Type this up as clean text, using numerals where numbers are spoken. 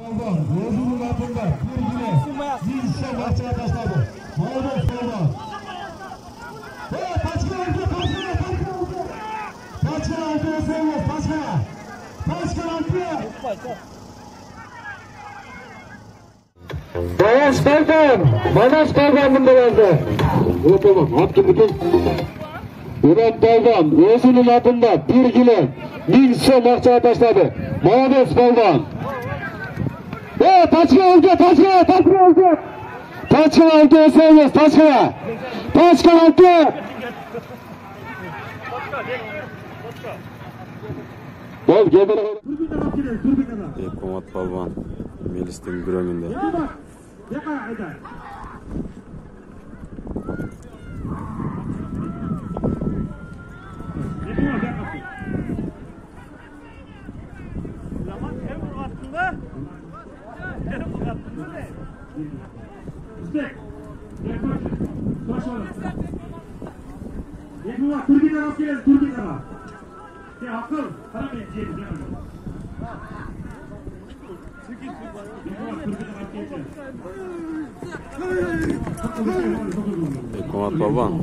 Polvon o'zining vaqtida birgina yilsa vaqtga tashladi. Polvon polvon. Pachka oldi. Boyash polvon, Manas polvon bunda bo'ldi. Bu polvon, otga butun. Murat polvon o'zining vaqtida birgina yilsa vaqtga tashladi. Manas polvon. Pachka oldi. Hikmat polvon Melistin Grominde. Hikmat polvon